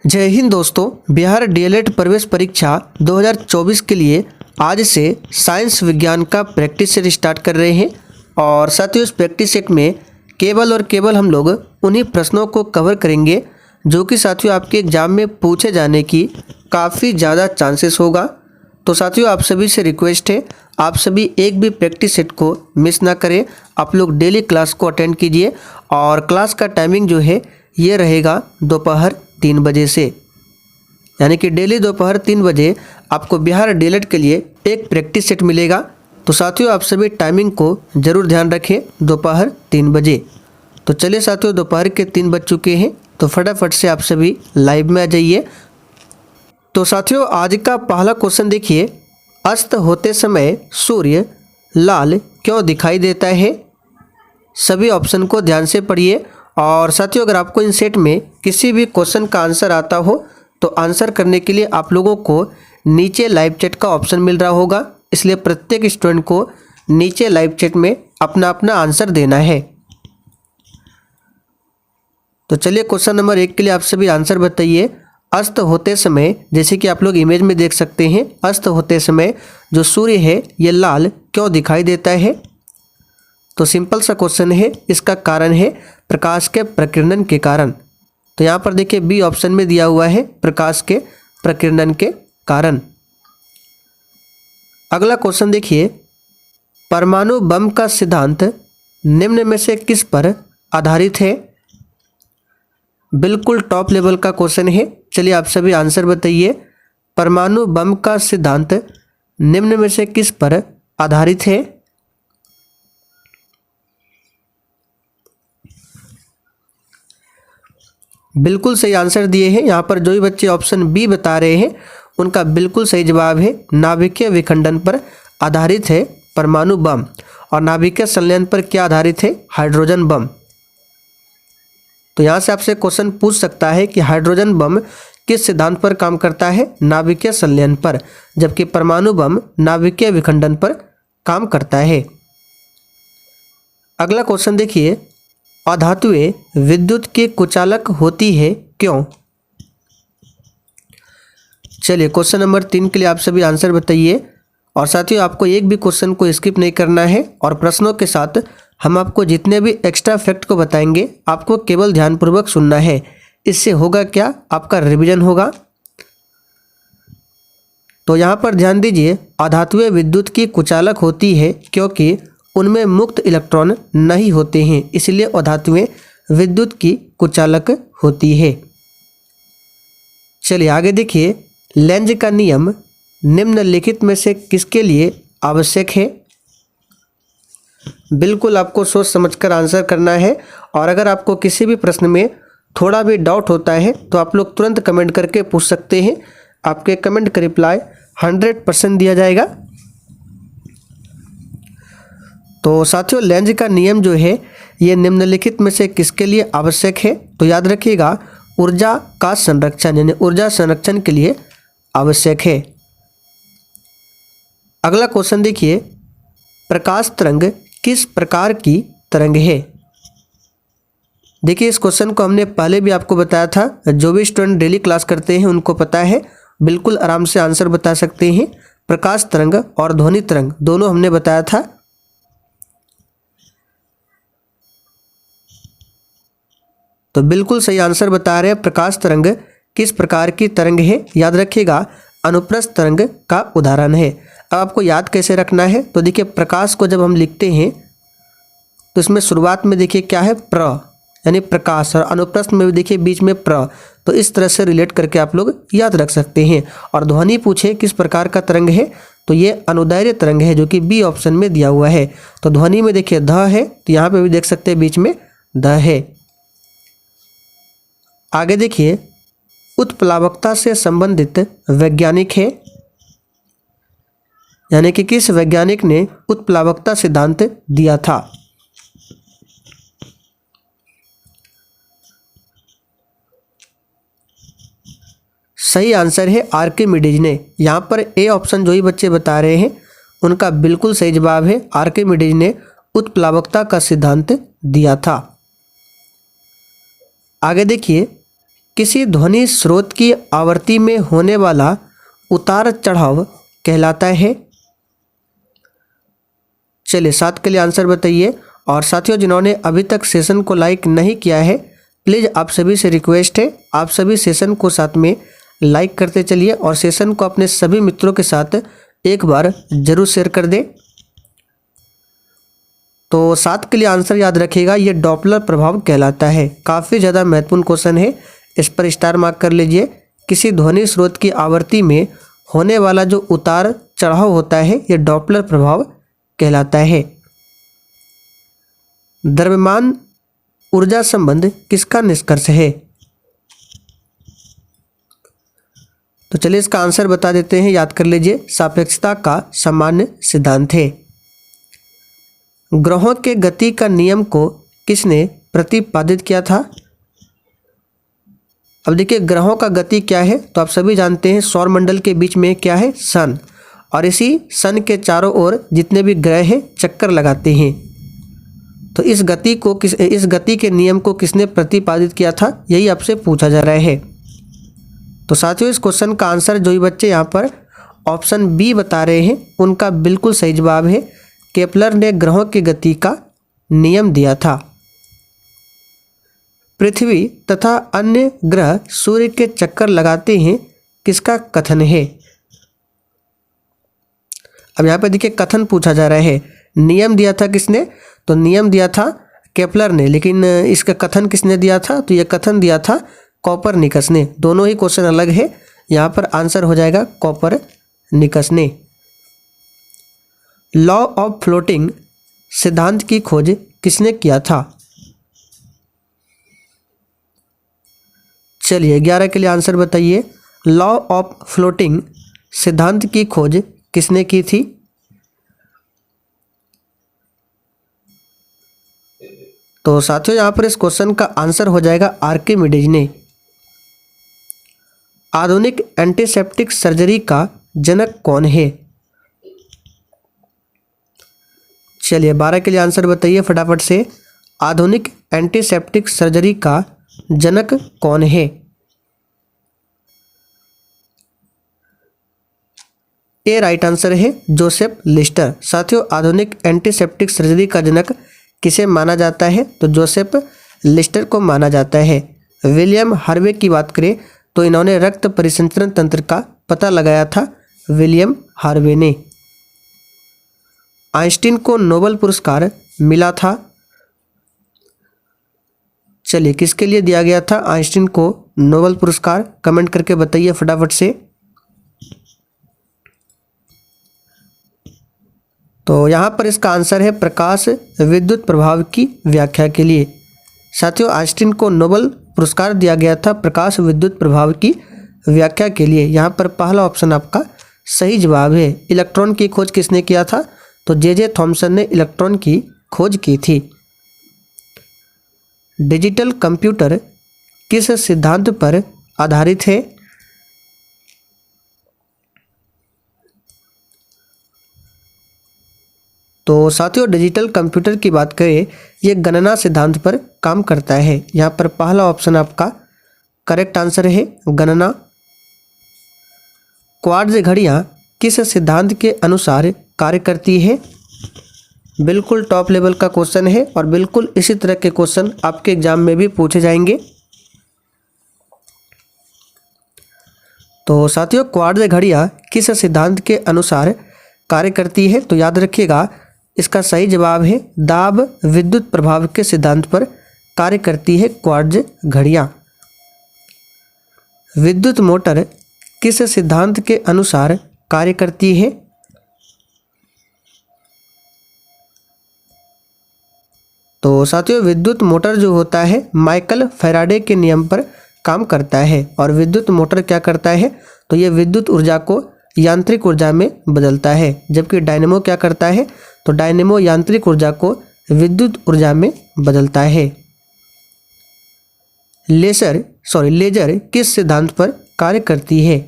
जय हिंद दोस्तों। बिहार डीएलएड प्रवेश परीक्षा 2024 के लिए आज से साइंस विज्ञान का प्रैक्टिस सेट स्टार्ट कर रहे हैं और साथियों इस प्रैक्टिस सेट में केवल हम लोग उन्हीं प्रश्नों को कवर करेंगे जो कि साथियों आपके एग्ज़ाम में पूछे जाने की काफ़ी ज़्यादा चांसेस होगा। तो साथियों आप सभी से रिक्वेस्ट है, आप सभी एक भी प्रैक्टिस सेट को मिस ना करें। आप लोग डेली क्लास को अटेंड कीजिए और क्लास का टाइमिंग जो है ये रहेगा दोपहर 3 बजे से, यानी कि डेली दोपहर 3 बजे आपको बिहार डीएलएड के लिए एक प्रैक्टिस सेट मिलेगा। तो साथियों आप सभी टाइमिंग को ज़रूर ध्यान रखें, दोपहर 3 बजे। तो चलिए साथियों दोपहर के 3 बज चुके हैं, तो फटाफट से आप सभी लाइव में आ जाइए। तो साथियों आज का पहला क्वेश्चन देखिए, अस्त होते समय सूर्य लाल क्यों दिखाई देता है? सभी ऑप्शन को ध्यान से पढ़िए और साथियों अगर आपको इन सेट में किसी भी क्वेश्चन का आंसर आता हो तो आंसर करने के लिए आप लोगों को नीचे लाइव चैट का ऑप्शन मिल रहा होगा, इसलिए प्रत्येक स्टूडेंट को नीचे लाइव चैट में अपना अपना आंसर देना है। तो चलिए क्वेश्चन नंबर 1 के लिए आप सभी आंसर बताइए। अस्त होते समय, जैसे कि आप लोग इमेज में देख सकते हैं, अस्त होते समय जो सूर्य है ये लाल क्यों दिखाई देता है? तो सिंपल सा क्वेश्चन है, इसका कारण है प्रकाश के प्रकीर्णन के कारण। तो यहाँ पर देखिए बी ऑप्शन में दिया हुआ है, प्रकाश के प्रकीर्णन के कारण। अगला क्वेश्चन देखिए, परमाणु बम का सिद्धांत निम्न में से किस पर आधारित है? बिल्कुल टॉप लेवल का क्वेश्चन है, चलिए आप सभी आंसर बताइए। परमाणु बम का सिद्धांत निम्न में से किस पर आधारित है? बिल्कुल सही आंसर दिए हैं। यहाँ पर जो भी बच्चे ऑप्शन बी बता रहे हैं उनका बिल्कुल सही जवाब है, नाभिकीय विखंडन पर आधारित है परमाणु बम। और नाभिकीय संलयन पर क्या आधारित है? Hydrogen bomb. तो यहाँ से आपसे क्वेश्चन पूछ सकता है कि हाइड्रोजन बम किस सिद्धांत पर काम करता है? नाभिकीय संलयन पर, जबकि परमाणु बम नाभिकीय विखंडन पर काम करता है। अगला क्वेश्चन देखिए, अधातुएं विद्युत के कुचालक होती है क्यों? चलिए क्वेश्चन नंबर 3 के लिए आप सभी आंसर बताइए और साथियों आपको एक भी क्वेश्चन को स्किप नहीं करना है और प्रश्नों के साथ हम आपको जितने भी एक्स्ट्रा फैक्ट को बताएंगे आपको केवल ध्यानपूर्वक सुनना है। इससे होगा क्या? आपका रिवीजन होगा। तो यहाँ पर ध्यान दीजिए, अधातुएं विद्युत की कुचालक होती है क्योंकि उनमें मुक्त इलेक्ट्रॉन नहीं होते हैं, इसलिए अधातुएं विद्युत की कुचालक होती है। चलिए आगे देखिए, लेंज का नियम निम्नलिखित में से किसके लिए आवश्यक है? बिल्कुल आपको सोच समझकर आंसर करना है और अगर आपको किसी भी प्रश्न में थोड़ा भी डाउट होता है तो आप लोग तुरंत कमेंट करके पूछ सकते हैं। आपके कमेंट का रिप्लाई 100% दिया जाएगा। तो साथियों लेंज का नियम जो है ये निम्नलिखित में से किसके लिए आवश्यक है? तो याद रखिएगा, ऊर्जा का संरक्षण यानी ऊर्जा संरक्षण के लिए आवश्यक है। अगला क्वेश्चन देखिए, प्रकाश तरंग किस प्रकार की तरंग है? देखिए इस क्वेश्चन को हमने पहले भी आपको बताया था, जो भी स्टूडेंट डेली क्लास करते हैं उनको पता है, बिल्कुल आराम से आंसर बता सकते हैं। प्रकाश तरंग और ध्वनि तरंग दोनों हमने बताया था। तो बिल्कुल सही आंसर बता रहे हैं, प्रकाश तरंग किस प्रकार की तरंग है? याद रखिएगा, अनुप्रस्थ तरंग का उदाहरण है। अब आपको याद कैसे रखना है? तो देखिए प्रकाश को जब हम लिखते हैं तो इसमें शुरुआत में देखिए क्या है? प्र यानी प्रकाश, और अनुप्रस्थ में भी देखिए बीच में प्र। तो इस तरह से रिलेट करके आप लोग याद रख सकते हैं। और ध्वनि पूछे किस प्रकार का तरंग है, तो ये अनुदैर्घ्य तरंग है जो कि बी ऑप्शन में दिया हुआ है। तो ध्वनि में देखिए ध है, तो यहाँ पे भी देख सकते हैं बीच में ध है। आगे देखिए, उत्प्लावकता से संबंधित वैज्ञानिक है, यानी कि किस वैज्ञानिक ने उत्प्लावकता सिद्धांत दिया था? सही आंसर है आर्किमिडीज ने। यहाँ पर ए ऑप्शन जो ही बच्चे बता रहे हैं उनका बिल्कुल सही जवाब है, आर्किमिडीज ने उत्प्लावकता का सिद्धांत दिया था। आगे देखिए, किसी ध्वनि स्रोत की आवृत्ति में होने वाला उतार चढ़ाव कहलाता है? चलिए 7 के लिए आंसर बताइए। और साथियों, जिन्होंने अभी तक सेशन को लाइक नहीं किया है, प्लीज़ आप सभी से रिक्वेस्ट है, आप सभी सेशन को साथ में लाइक करते चलिए और सेशन को अपने सभी मित्रों के साथ एक बार जरूर शेयर कर दें। तो 7 के लिए आंसर याद रखिएगा, ये डॉपलर प्रभाव कहलाता है। काफ़ी ज़्यादा महत्वपूर्ण क्वेश्चन है, इस पर स्टार मार्क कर लीजिए। किसी ध्वनि स्रोत की आवृत्ति में होने वाला जो उतार चढ़ाव होता है, ये डॉपलर प्रभाव कहलाता है। द्रव्यमान ऊर्जा संबंध किसका निष्कर्ष है? तो चलिए इसका आंसर बता देते हैं, याद कर लीजिए। सापेक्षता का सामान्य सिद्धांत है। ग्रहों के गति का नियम को किसने प्रतिपादित किया था? अब देखिए, ग्रहों का गति क्या है, तो आप सभी जानते हैं सौरमंडल के बीच में क्या है, सन, और इसी सन के चारों ओर जितने भी ग्रह हैं चक्कर लगाते हैं। तो इस गति के नियम को किसने प्रतिपादित किया था, यही आपसे पूछा जा रहा है। तो साथियों, इस क्वेश्चन का आंसर जो भी बच्चे यहाँ पर ऑप्शन बी बता रहे हैं, उनका बिल्कुल सही जवाब है। केपलर ने ग्रहों की गति का नियम दिया था। पृथ्वी तथा अन्य ग्रह सूर्य के चक्कर लगाते हैं, किसका कथन है? अब यहाँ पे देखिए, कथन पूछा जा रहा है। नियम दिया था किसने? तो नियम दिया था केपलर ने, लेकिन इसका कथन किसने दिया था? तो यह कथन दिया था कोपरनिकस ने। दोनों ही क्वेश्चन अलग है, यहाँ पर आंसर हो जाएगा कोपरनिकस ने। लॉ ऑफ फ्लोटिंग सिद्धांत की खोज किसने किया था? चलिए 11 के लिए आंसर बताइए। लॉ ऑफ फ्लोटिंग सिद्धांत की खोज किसने की थी? तो साथियों, यहाँ पर इस क्वेश्चन का आंसर हो जाएगा आर्किमिडीज ने। आधुनिक एंटीसेप्टिक सर्जरी का जनक कौन है? चलिए 12 के लिए आंसर बताइए फटाफट से। आधुनिक एंटीसेप्टिक सर्जरी का जनक कौन है? ए राइट आंसर है जोसेफ लिस्टर। साथियों, आधुनिक एंटीसेप्टिक सर्जरी का जनक किसे माना जाता है? तो जोसेफ लिस्टर को माना जाता है। विलियम हार्वे की बात करें तो इन्होंने रक्त परिसंचरण तंत्र का पता लगाया था, विलियम हार्वे ने। आइंस्टीन को नोबेल पुरस्कार मिला था। चलिए, किसके लिए दिया गया था आइंस्टीन को नोबेल पुरस्कार? कमेंट करके बताइए फटाफट से। तो यहाँ पर इसका आंसर है प्रकाश विद्युत प्रभाव की व्याख्या के लिए। साथियों, आइंस्टीन को नोबेल पुरस्कार दिया गया था प्रकाश विद्युत प्रभाव की व्याख्या के लिए। यहाँ पर पहला ऑप्शन आपका सही जवाब है। इलेक्ट्रॉन की खोज किसने किया था? तो जे थॉमसन ने इलेक्ट्रॉन की खोज की थी। डिजिटल कंप्यूटर किस सिद्धांत पर आधारित है? तो साथियों, डिजिटल कंप्यूटर की बात करें, ये गणना सिद्धांत पर काम करता है। यहाँ पर पहला ऑप्शन आपका करेक्ट आंसर है, गणना। क्वार्ट्ज घड़ियाँ किस सिद्धांत के अनुसार कार्य करती है? बिल्कुल टॉप लेवल का क्वेश्चन है और बिल्कुल इसी तरह के क्वेश्चन आपके एग्जाम में भी पूछे जाएंगे। तो साथियों, क्वार्ट्ज घड़ियाँ किस सिद्धांत के अनुसार कार्य करती है? तो याद रखिएगा, इसका सही जवाब है दाब विद्युत प्रभाव के सिद्धांत पर कार्य करती है क्वार्ट्ज घड़ियाँ। विद्युत मोटर किस सिद्धांत के अनुसार कार्य करती है? तो साथियों, विद्युत मोटर जो होता है माइकल फैराडे के नियम पर काम करता है। और विद्युत मोटर क्या करता है? तो ये विद्युत ऊर्जा को यांत्रिक ऊर्जा में बदलता है। जबकि डायनेमो क्या करता है? तो डायनेमो यांत्रिक ऊर्जा को विद्युत ऊर्जा में बदलता है। लेजर किस सिद्धांत पर कार्य करती है?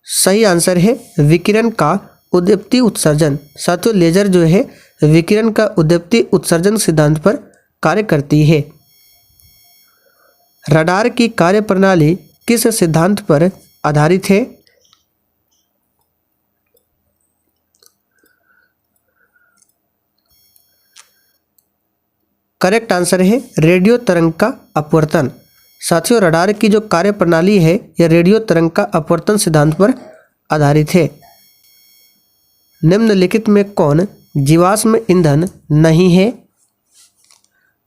सही आंसर है विकिरण का उद्दीप्ति उत्सर्जन। साथियों, लेजर जो है विकिरण का उद्दीप्ति उत्सर्जन सिद्धांत पर कार्य करती है। रडार की कार्यप्रणाली किस सिद्धांत पर आधारित है? करेक्ट आंसर है रेडियो तरंग का अपवर्तन। साथियों, रडार की जो कार्यप्रणाली है यह रेडियो तरंग का अपवर्तन सिद्धांत पर आधारित है। निम्नलिखित में कौन जीवाश्म ईंधन नहीं है?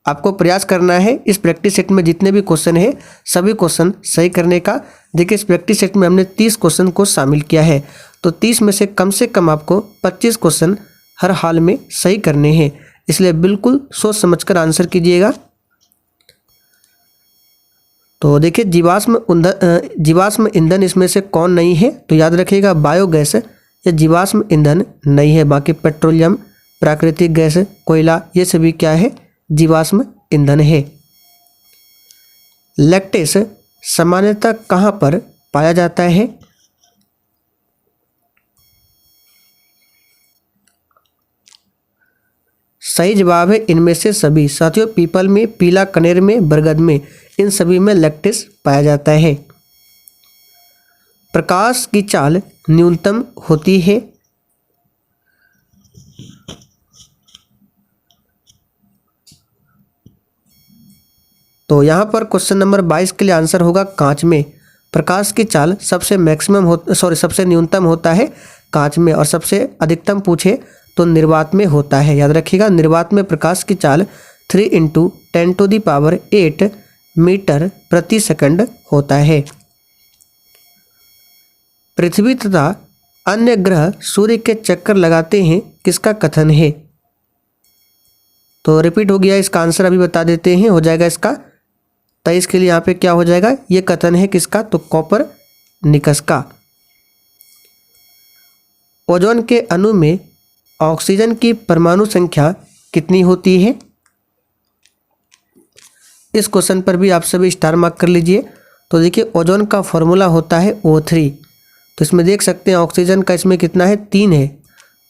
आपको प्रयास करना है इस प्रैक्टिस सेट में जितने भी क्वेश्चन है सभी क्वेश्चन सही करने का। देखिए, इस प्रैक्टिस सेट में हमने 30 क्वेश्चन को शामिल किया है, तो 30 में से कम आपको 25 क्वेश्चन हर हाल में सही करने हैं, इसलिए बिल्कुल सोच समझकर आंसर कीजिएगा। तो देखिए, जीवाश्म ईंधन इसमें से कौन नहीं है? तो याद रखिएगा बायोगैस या जीवाश्म ईंधन नहीं है। बाकी पेट्रोलियम, प्राकृतिक गैस, कोयला, ये सभी क्या है? जीवाश्म ईंधन है। लैक्टेस सामान्यतः कहाँ पर पाया जाता है? सही जवाब है इनमें से सभी। साथियों, पीपल में, पीला कनेर में, बरगद में, इन सभी में लैक्टेस पाया जाता है। प्रकाश की चाल न्यूनतम होती है। तो यहाँ पर क्वेश्चन नंबर 22 के लिए आंसर होगा कांच में। प्रकाश की चाल सबसे न्यूनतम होता है कांच में, और सबसे अधिकतम पूछे तो निर्वात में होता है। याद रखिएगा, निर्वात में प्रकाश की चाल 3 × 10⁸ मीटर प्रति सेकंड होता है। पृथ्वी तथा अन्य ग्रह सूर्य के चक्कर लगाते हैं, किसका कथन है? तो रिपीट हो गया, इसका आंसर अभी बता देते हैं। हो जाएगा इसका 23 के लिए यहाँ पे क्या हो जाएगा? ये कथन है किसका? तो कोपरनिकस का। ओजोन के अणु में ऑक्सीजन की परमाणु संख्या कितनी होती है? इस क्वेश्चन पर भी आप सभी स्टार मार्क कर लीजिए। तो देखिए, ओजोन का फॉर्मूला होता है O3। तो इसमें देख सकते हैं ऑक्सीजन का इसमें कितना है? 3 है,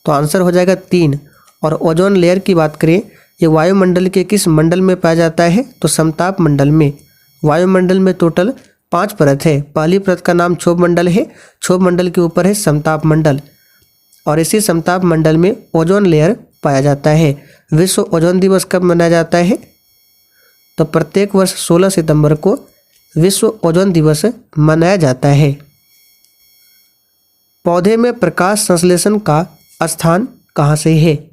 तो आंसर हो जाएगा 3। और ओजोन लेयर की बात करें, ये वायुमंडल के किस मंडल में पाया जाता है? तो समताप मंडल में। वायुमंडल में टोटल 5 परत है। पहली परत का नाम क्षोभ मंडल है, क्षोभ मंडल के ऊपर है समताप मंडल, और इसी समताप मंडल में ओजोन लेयर पाया जाता है। विश्व ओजोन दिवस कब मनाया जाता है? तो प्रत्येक वर्ष 16 सितंबर को विश्व ओजोन दिवस मनाया जाता है। पौधे में प्रकाश संश्लेषण का स्थान कहाँ से है?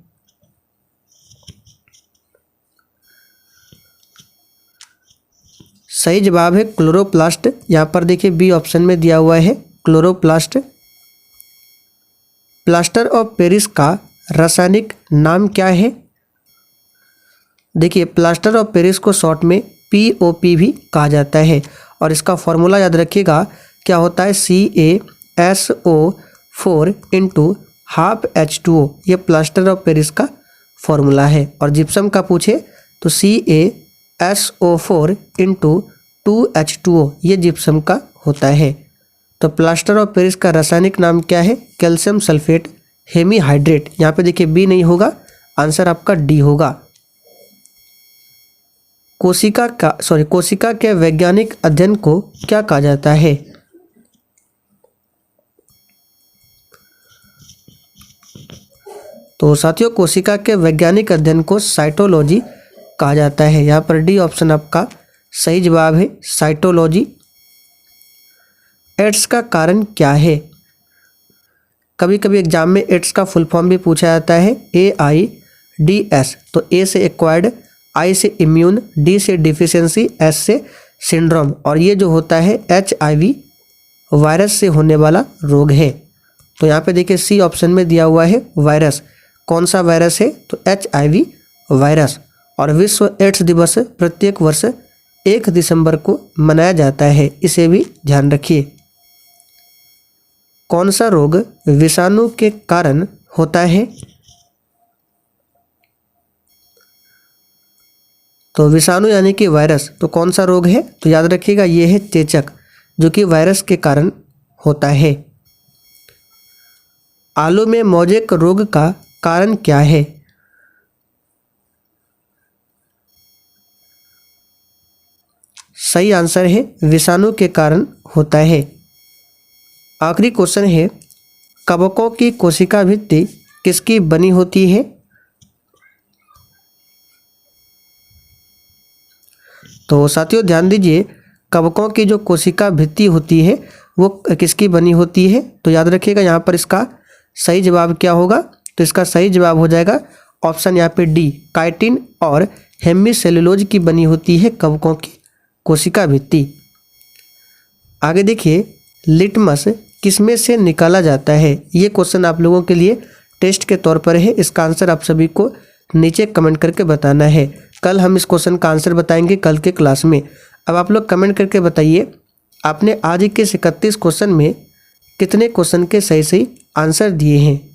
सही जवाब है क्लोरोप्लास्ट। यहाँ पर देखिए बी ऑप्शन में दिया हुआ है क्लोरोप्लास्ट। प्लास्टर ऑफ पेरिस का रासायनिक नाम क्या है? देखिए, प्लास्टर ऑफ पेरिस को शॉर्ट में POP भी कहा जाता है, और इसका फॉर्मूला याद रखिएगा क्या होता है? CaSO4 × ½ H2O। ये प्लास्टर ऑफ पेरिस का फॉर्मूला है। और जिप्सम का पूछे तो CaSO4 × 2H2O, ये जिप्सम का होता है। तो प्लास्टर ऑफ पेरिस का रासायनिक नाम क्या है? Calcium sulphate hemihydrate. यहाँ पे देखिए बी नहीं होगा, आंसर आपका डी होगा। कोशिका के वैज्ञानिक अध्ययन को क्या कहा जाता है? तो साथियों, कोशिका के वैज्ञानिक अध्ययन को साइटोलॉजी कहा जाता है। यहाँ पर डी ऑप्शन आपका सही जवाब है, साइटोलॉजी। एड्स का कारण क्या है? कभी कभी एग्जाम में एड्स का फुल फॉर्म भी पूछा जाता है, AIDS। तो ए से एक्वायर्ड, आई से इम्यून, डी से डिफिशियंसी, एस से सिंड्रोम, और ये जो होता है HIV वायरस से होने वाला रोग है। तो यहाँ पे देखिए सी ऑप्शन में दिया हुआ है वायरस। कौन सा वायरस है? तो HIV वायरस। और विश्व एड्स दिवस प्रत्येक वर्ष 1 दिसंबर को मनाया जाता है, इसे भी ध्यान रखिए। कौन सा रोग विषाणु के कारण होता है? तो विषाणु यानी कि वायरस, तो कौन सा रोग है? तो याद रखिएगा ये है चेचक, जो कि वायरस के कारण होता है। आलू में मोजेक रोग का कारण क्या है? सही आंसर है विषाणु के कारण होता है। आखिरी क्वेश्चन है, कवकों की कोशिका भित्ति किसकी बनी होती है? तो साथियों ध्यान दीजिए, कवकों की जो कोशिका भित्ति होती है वो किसकी बनी होती है? तो याद रखिएगा यहाँ पर इसका सही जवाब क्या होगा? तो इसका सही जवाब हो जाएगा ऑप्शन यहाँ पे डी, काइटिन और हेमीसेलुलोज की बनी होती है कवकों की कोशिका भित्ति। आगे देखिए, लिटमस किसमें से निकाला जाता है? ये क्वेश्चन आप लोगों के लिए टेस्ट के तौर पर है। इसका आंसर आप सभी को नीचे कमेंट करके बताना है। कल हम इस क्वेश्चन का आंसर बताएंगे कल के क्लास में। अब आप लोग कमेंट करके बताइए, आपने आज के 31 क्वेश्चन में कितने क्वेश्चन के सही सही आंसर दिए हैं।